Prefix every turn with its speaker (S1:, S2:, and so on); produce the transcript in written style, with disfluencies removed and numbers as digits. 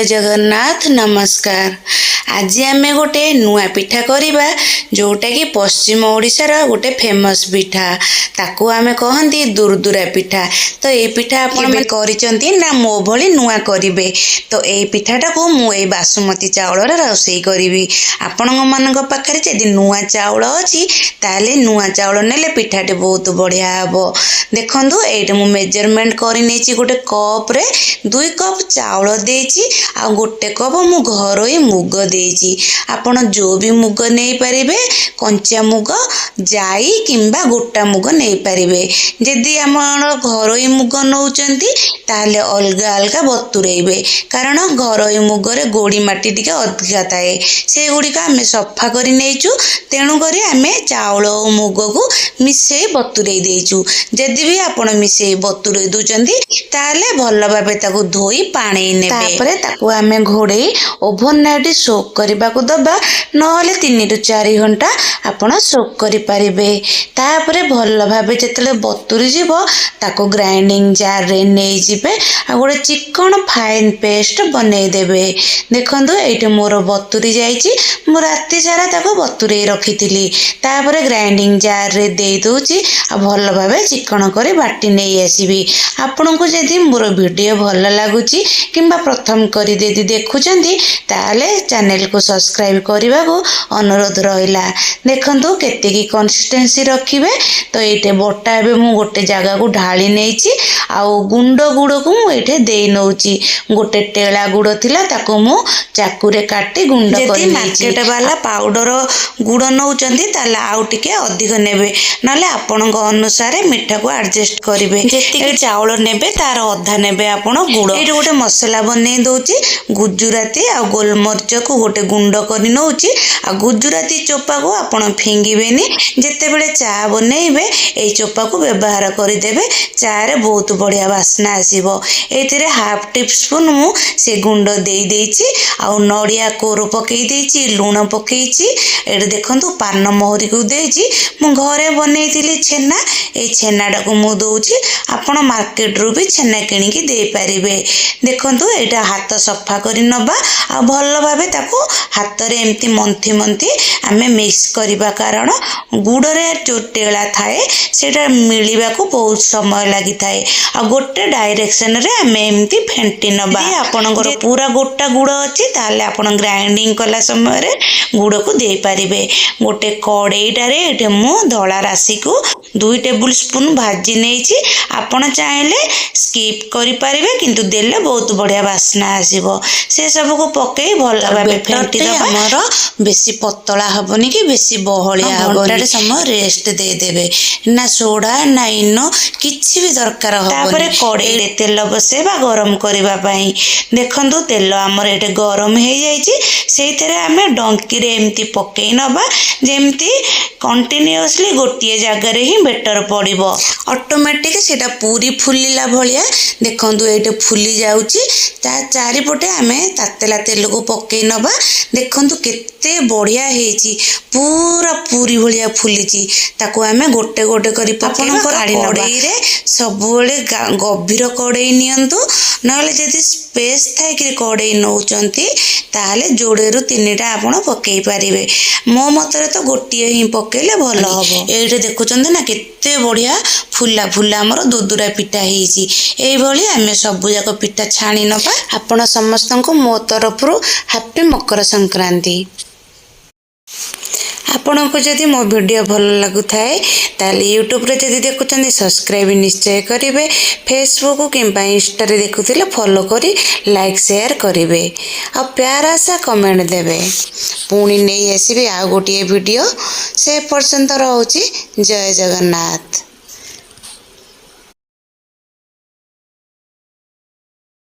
S1: जय जगन्नाथ नमस्कार। आज आमे गोटे नुआ पिठा करिबा जोटा कि पश्चिम ओडिशार गोटे फेमस पिठा ताकू आमे कहंती दुर्दुरा पिठा। तो ए पिठा आपण करिसंती ना मो भली नुआ करिवे। तो ए पिठाटा को मु ए बासमती चाउल रे रोसई करिवि। आपण मानक पाखरे जदि नुआ चाउल अछि ताले नुआ चाउल नेले पिठाटे बहुत बढ़िया हबो। देखंतु एटा मु मेजरमेंट करि नेछि गोटे कप रे 2 कप चाउल देछि आ गोटे कप मु घरोई मुग देछि। आपण जो भी मुग नै परिबे कंचा मुग जाई किंबा गोटा मुग नै परिबे। जदि आपण घरोई मुग नौचंती ताले अलगा अलगा बतुरेइबे कारण घरोई मुग रे गोड़ी माटी टिके अधिका थाए से गुडी का हमें सफा करि नेछु। तेणु करी हमें चाउल और मुग को मिसई बतुरेइ देछु। जदि भी आपण मिसई बतुरेइ दुचंती ताले भल भाबे ताकू धोई पानी नेबे। तापरे ताकू हमें घोड़े ओवरनाइट सोक करबा को दबा नहले 3 ରୁ 4 घंटा आपण सोक करि परिबे। तापरे भल भाबे जतले बतुरी जीवो ताको ग्राइंडिंग जार रे नै जिबे आ गोटे चिकन फाइन पेस्ट बनै देबे। देखंतु एठी मोर बतुरी जाईची मु राती सारा ताको बतुरे रखितिली। तापरे ग्राइंडिंग जार रे देई दोची आ भल भाबे चिकन करे बाटी नै आसीबी। आपनको जदि मोर वीडियो भल लागुची किंबा प्रथम करी देदी देखुचंती ताले चैनल को सब्सक्राइब करबा को अनुरोध रहिला। देखंतु केते की कंसिस्टेंसी रखिबे। तो एटे बोटा बे मु गोटे जगह को ढाली नेछि आ गुंड गुड़ को मु एटे देई नौची। गोटे टेला गुड़ थिला ताको मु चाकू रे काटी गुंड करि मार्केट वाला पाउडर गुड़ नौचंती ताले आउ टिके अधिक नेबे नले आपनक अनुसार मिठा को एडजस्ट करिवे। जेति चाउल नेबे तार अधा नेबे आपण गुड़। एटे गोटे मसला बनै दोची गुजराती आ गोलमरिच को गोटे गुंड करि नौची आ गुजराती चोपा को आपण फिंगिबेनी। जेते बेले चा बनेइबे ए चोपा को व्यवहार करि देबे। चा रे बहुत बढ़िया वासना आसीबो। एथिरे हाफ टीस्पून मु से गुंड देई देछि आ नडिया कोर पकेई देछि लूण पकेइछि। एटे देखंतु पान मोहरी को देछि मु घरे बनेइतिली छेना। ए छेनाडा को मु दोछि आपण मार्केट रू भी छेना किणी की दे परिबे। देखंतु एटा हाथ सफा करि नबा आ भल भाबे ताको हाथ रे एम्ति मंथी मंथी आमे मिक्स करबा कारण गुड़ रे जो टेला थाए सेटा मिलिबा को बहुत समय लागि थाए आ गोटे डायरेक्शन रे आमे एम्ति फेंटी नबा। आपनकर पूरा गोटा गुड़ अछि ताले आपण ग्राइंडिंग कला समय रे गुड़ को दे परिबे। गोटे कड़ेईटा रे एटे मु धला राशि को 2 टेबल स्पून भाजी नेछि। आपण चाहेले स्किप करि परिबे किंतु देले बहुत बढ़िया वासना आसीबो। से सब को पकेई भल भाबे फेंटी दबा। हमर बेसी पतला हबनी कि बेसी बहलिया हबनी। घंटाटे समय रेस्ट दे देबे ना सोडा ना इनो किछि भी दरकार हबनी। तापरे कड़ेई रे तेल बसेबा गरम करिबा पई। देखंतु तेल हमर एटे गरम हे जाईची। सेइतरे हमें डंकी रे एम्ति पकेई नबा जेम्ति कंटिन्यूअसली गोटिए जगह रे ही बेटर पड़िबो। ऑटोमेटिक सेटा पूरी फुलिला भलिया देखंतु एटे फुली जाउची। ता चारिपटे आमे तातेला तेल को पकेई नबा। देखंतु केते बढ़िया हेची पूरा पूरी भलिया फुलीची। ताको आमे गोटे गोटे करी पकेई काढी नबा। कड़ेई रे सब बेले गभीर कड़ेई नियंतु नले जदि स्पेस थाई कि कड़ेई नौचंती ताले जोड़े रु 3टा आपण पकेई परिबे। मो मतरे तो गोटिए ही पकेले भल हबो। एइटे देखुचंती ना केते बढ़िया फुला फुला हमर दुदुरा पिठा हेची। एई भली आमे सब जाक पिठा छाणी नबा। आपण समस्तनको मो तरफरु हैप्पी मकर संक्रांति। आपनको जदि मो वीडियो भल लागु थाए ताले यूट्यूब रे जदि देखुचंदी सब्सक्राइब निश्चय करिवे। फेसबुक किंबा इंस्टा रे देखुथिले फॉलो करी लाइक शेयर करिवे आ प्यारा सा कमेंट देबे। पुणी नै आसीबे आ गोटिए वीडियो से पर्यंत रहउची। जय जगन्नाथ।